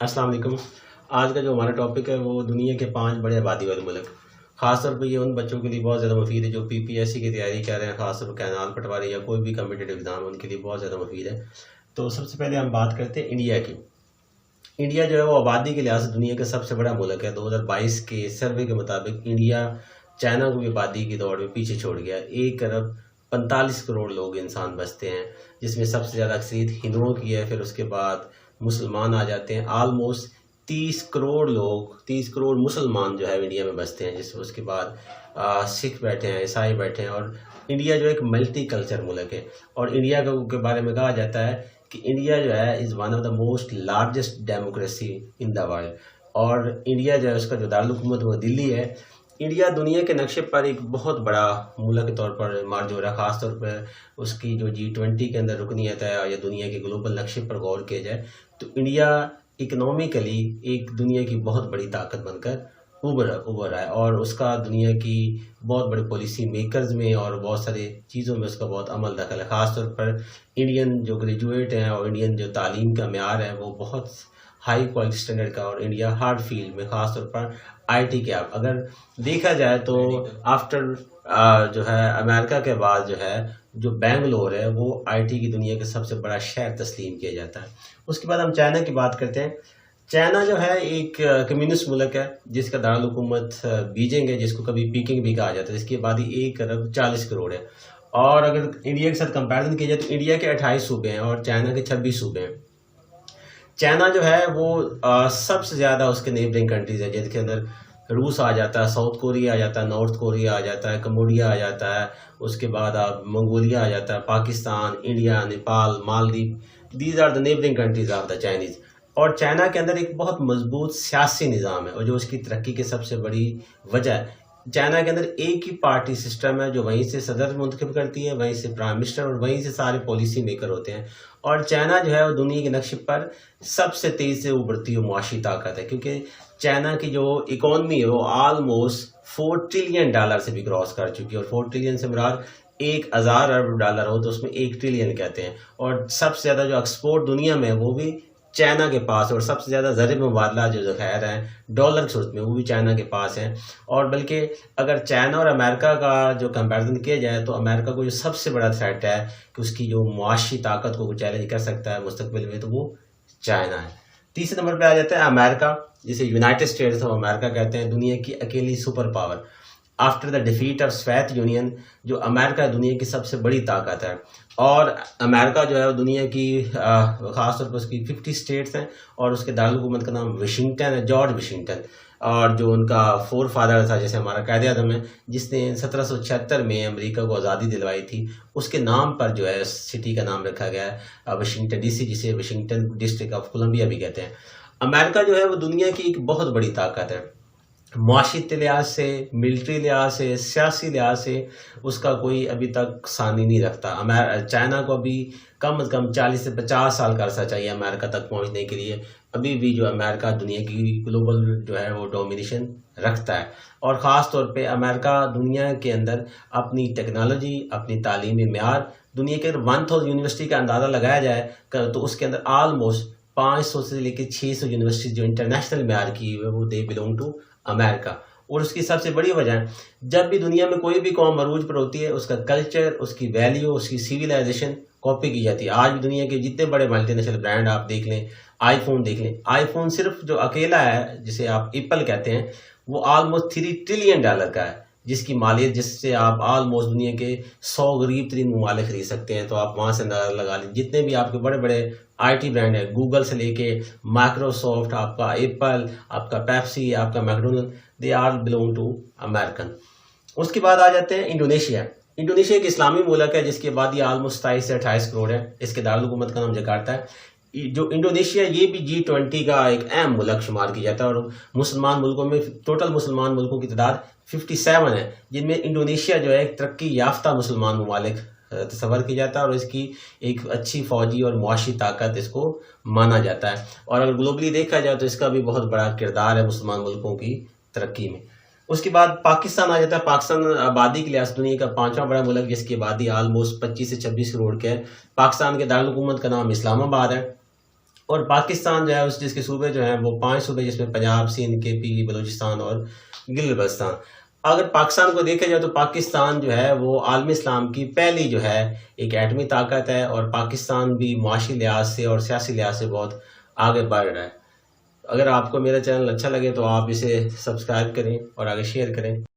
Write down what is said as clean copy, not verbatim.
अस्सलाम वालेकुम। आज का जो हमारा टॉपिक है वो दुनिया के 5 बड़े आबादी वाले मुल्क। ख़ासतौर पर ये उन बच्चों के लिए बहुत ज़्यादा मुफीद है जो पीपीएससी की तैयारी कर रहे हैं, ख़ासतौर पर कैनाल पटवारी या कोई भी कम्पिटिटिव एग्ज़ाम, उनके लिए बहुत ज़्यादा मुफीद है। तो सबसे पहले हम बात करते हैं इंडिया की। इंडिया जो है वो आबादी के लिहाज से दुनिया का सबसे बड़ा मुल्क है। 2022 के सर्वे के मुताबिक इंडिया चाइना को भी आबादी की दौड़ में पीछे छोड़ गया। 1 अरब 45 करोड़ लोग इंसान बसते हैं, जिसमें सबसे ज़्यादा अक्सरियत हिंदुओं की है, फिर उसके बाद मुसलमान आ जाते हैं। आलमोस्ट 30 करोड़ मुसलमान जो है इंडिया में बसते हैं, जिसमें उसके बाद सिख बैठे हैं, ईसाई बैठे हैं। और इंडिया जो एक मल्टी कल्चर मुल्क है। और इंडिया के बारे में कहा जाता है कि इंडिया जो है is one of the most largest democracy in the world. और इंडिया जो है उसका जो दारुल हुकूमत वो दिल्ली है। इंडिया दुनिया के नक्शे पर एक बहुत बड़ा मुल्क के तौर पर मार्ज हो रहा है, ख़ासतौर पर उसकी जो G20 के अंदर रुकनीत है या दुनिया के ग्लोबल नक्शे पर गौर किया जाए तो इंडिया इकनॉमिकली एक दुनिया की बहुत बड़ी ताकत बनकर उभर रहा है। और उसका दुनिया की बहुत बड़े पॉलिसी मेकर्स में और बहुत सारे चीज़ों में उसका बहुत अमल दखल है। ख़ासतौर पर इंडियन जो ग्रेजुएट हैं और इंडियन जो तालीम का म्यार है वो बहुत हाई क्वालिटी स्टैंडर्ड का। और इंडिया हर फील्ड में ख़ासतौर पर आईटी के आप अगर देखा जाए तो आफ्टर जो है अमेरिका के बाद जो बेंगलोर है वो आईटी की दुनिया का सबसे बड़ा शहर तस्लीम किया जाता है। उसके बाद हम चाइना की बात करते हैं। चाइना जो है एक कम्युनिस्ट मुल्क है जिसका दारुल हुकूमत बीजिंग है, जिसको कभी पीकिंग भी कहा जाता है, जिसकी आबादी 1 अरब 40 करोड़ है। और अगर इंडिया के साथ कंपैरिजन किया जाए तो इंडिया के 28 सूबे हैं और चाइना के 26 सूबे हैं। चाइना जो है वो सबसे ज़्यादा उसके नेबरिंग कंट्रीज़ है, जिसके अंदर रूस आ जाता है, साउथ कोरिया आ जाता है, नॉर्थ कोरिया आ जाता है, कम्बोडिया आ जाता है, उसके बाद आप मंगोलिया आ जाता है, Pakistan, India, Nepal, Maldives. These are the neighbouring countries of the Chinese. और चाइना के अंदर एक बहुत मजबूत सियासी निज़ाम है और जो उसकी तरक्की की सबसे बड़ी वजह है। चाइना के अंदर एक ही पार्टी सिस्टम है जो वहीं से सदर मुंतखब करती है, वहीं से प्राइम मिनिस्टर और वहीं से सारे पॉलिसी मेकर होते हैं। और चाइना जो है वो दुनिया के नक्शे पर सबसे तेज़ी से उभरती हुई मुआशी ताकत है, क्योंकि चाइना की जो इकॉनमी है वो ऑलमोस्ट $4 ट्रिलियन से भी क्रॉस कर चुकी है। और 4 ट्रिलियन से मुराद 1,000 अरब हो तो उसमें 1 ट्रिलियन कहते हैं। और सबसे ज़्यादा जो एक्सपोर्ट दुनिया में है वो भी चाइना के पास है। और सबसे ज़्यादा ज़रिए मुबादला जो ज़ख़ायर हैं डॉलर की सूरत में वो भी चाइना के पास हैं। और बल्कि अगर चाइना और अमेरिका का जो कंपैरिजन किया जाए तो अमेरिका को जो सबसे बड़ा थ्रेट है कि उसकी जो मुआशी ताकत को चैलेंज कर सकता है मुस्तकबिल में, तो वो चाइना है। तीसरे नंबर पर आ जाता है अमेरिका, जिसे यूनाइटेड स्टेट्स ऑफ अमेरिका कहते हैं, दुनिया की अकेली super power. After the defeat of Soviet union जो अमेरिका दुनिया की सबसे बड़ी ताकत है। और अमेरिका जो है वो दुनिया की ख़ासतौर पर उसकी 50 स्टेट्स हैं और उसके दारुल हुकूमत का नाम वाशिंगटन है, जॉर्ज वाशिंगटन। और जो उनका फोर फादर था, जैसे हमारा कायदे आज़म है जिसने 1776 में अमेरिका को आज़ादी दिलवाई थी, उसके नाम पर जो है सिटी का नाम रखा गया है वाशिंगटन डीसी, जिसे वाशिंगटन डिस्ट्रिक्ट ऑफ कोलंबिया भी कहते हैं। अमेरिका जो है वो दुनिया की एक बहुत बड़ी ताकत है। मुआशी लिहाज से, मिलिट्री लिहाज से, सियासी लिहाज से उसका कोई अभी तक सानी नहीं रखता। चाइना को अभी कम से कम 40 से 50 साल का अरसा चाहिए अमेरिका तक पहुंचने के लिए। अभी भी जो अमेरिका दुनिया की ग्लोबल जो है वो डोमिनेशन रखता है। और ख़ास तौर पे अमेरिका दुनिया के अंदर अपनी टेक्नोलॉजी, अपनी तालीमी म्यार, दुनिया के 1000 यूनिवर्सिटी का अंदाज़ा लगाया जाए तो उसके अंदर आलमोस्ट 500 से लेकर 600 यूनिवर्सिटी जो इंटरनेशनल म्यार की है वो दे बिलोंग टू अमेरिका। और उसकी सबसे बड़ी वजह है, जब भी दुनिया में कोई भी कौम अरूज पर होती है उसका कल्चर, उसकी वैल्यू, उसकी सिविलाइजेशन कॉपी की जाती है। आज भी दुनिया के जितने बड़े मल्टीनेशनल ब्रांड आप देख लें, आईफोन देख लें, आईफोन सिर्फ जो अकेला है जिसे आप एप्पल कहते हैं वो ऑलमोस्ट $3 ट्रिलियन का है, जिसकी मालियत जिससे आप ऑलमोस्ट दुनिया के 100 गरीब तरीन ममालिक खरीद सकते हैं। तो आप वहाँ से अंदाजा लगा लें जितने भी आपके बड़े बड़े आईटी ब्रांड है, गूगल से लेके माइक्रोसॉफ्ट, आपका एप्पल, आपका पेप्सी, आपका McDonald, they are belong to American. उसके बाद आ जाते हैं इंडोनेशिया। इंडोनेशिया एक इस्लामी मुल्क है जिसकी आबादी ऑलमोस्ट 27 से 28 करोड़ है। इसके दारुल हुकूमत का नाम जकार्ता है। जो इंडोनेशिया ये भी G20 का एक अहम मुल्क शुमार किया जाता है। और मुसलमान मुल्कों में टोटल मुसलमान मुल्कों की तादाद 57 है, जिनमें इंडोनेशिया जो है एक तरक्की याफ्ता मुसलमान ममालिक तस्वर किया जाता है और इसकी एक अच्छी फौजी और मुआशी ताकत इसको माना जाता है। और अगर ग्लोबली देखा जाए तो इसका भी बहुत बड़ा किरदार है मुसलमान मुल्कों की तरक्की में। उसके बाद पाकिस्तान आ जाता है। पाकिस्तान आबादी के लिहाज दुनिया का 5वां बड़ा मुल्क, जिसकी आबादी ऑलमोस्ट 25 से 26 करोड़ के है। पाकिस्तान के दारुल हुकूमत का नाम इस्लामाबाद है। और पाकिस्तान जो है उस जिसके सूबे जो हैं वो 5 सूबे, जिसमें पंजाब, सिंध, केपी, बलूचिस्तान और गिलगित-बल्तिस्तान। अगर पाकिस्तान को देखा जाए तो पाकिस्तान जो है वो आलम इस्लाम की पहली जो है एक एटमी ताकत है, और पाकिस्तान भी मुआशी लिहाज से और सियासी लिहाज से बहुत आगे बढ़ रहा है। अगर आपको मेरा चैनल अच्छा लगे तो आप इसे सब्सक्राइब करें और आगे शेयर करें।